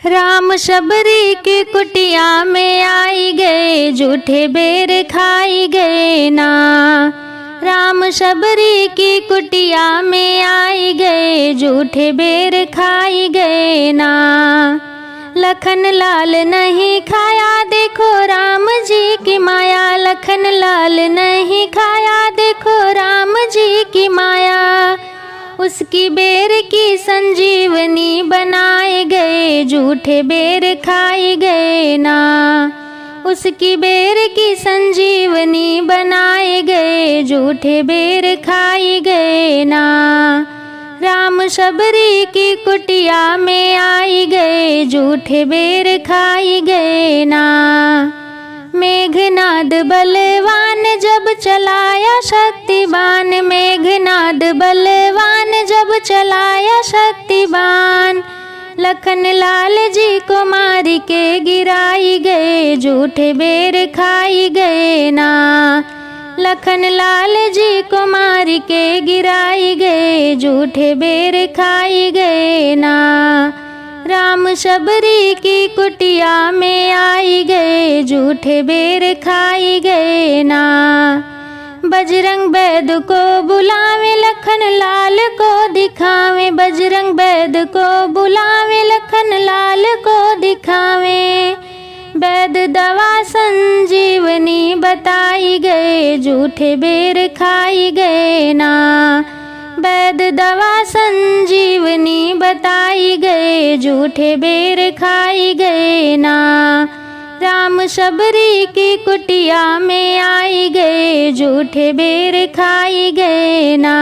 राम शबरी की कुटिया में आई गए, झूठे बेर खाई गए ना। राम शबरी की कुटिया में आई गए, झूठे बेर खाई गए ना। लखन लाल नहीं खाया देखो राम जी की माया, लखन लाल नहीं खाया देखो राम जी की माया। उसकी बेर की संजीवनी बनाए गए, झूठे बेर खाए गए ना। उसकी बेर की संजीवनी बनाए गए, झूठे बेर खाए गए ना। राम शबरी की कुटिया में आई गए, झूठे बेर खाए गए ना। मेघनाद बलवान जब चलाया शक्तिबान, मेघनाद बलवान जब चलाया शक्तिबान। लखन लाल जी को मार के गिराई गए, झूठे बेर खाई गए ना। लखन लाल जी को मार के गिराई गए, झूठे बेर खाई गए ना। राम शबरी की कुटिया में आई गए, झूठे बेर खाई गए ना। बजरंग बैद को बुलावे, लखन लाल को दिखावे, बजरंग बैद को बुलावे, लखन लाल को दिखावे। बैद दवा संजीवनी बताई गए, झूठे बेर खाई गए ना। बैद दवा संजीवनी बताई गए, झूठे बेर खाई गए ना। राम शबरी की कुटिया में आई गए, झूठे बेर खाई गए ना।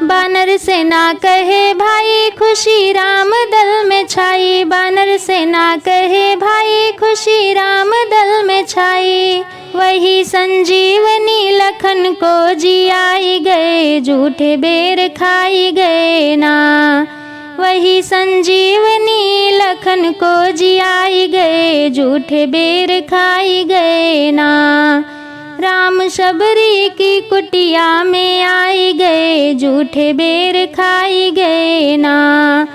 बानर सेना कहे भाई खुशी राम दल में छाई, बानर सेना कहे भाई खुशी राम दल में छाई। वही संजीवनी लखन को जियाई गए, झूठे बेर खाई गए ना। वही संजीवनी लखन को जियाई गए, झूठे बेर खाई गए ना। राम शबरी की कुटिया में आई गए, झूठे बेर खाई गए ना।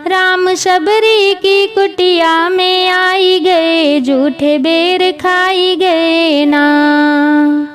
राम शबरी की कुटिया में आई गए, झूठे बेर खाई गए ना।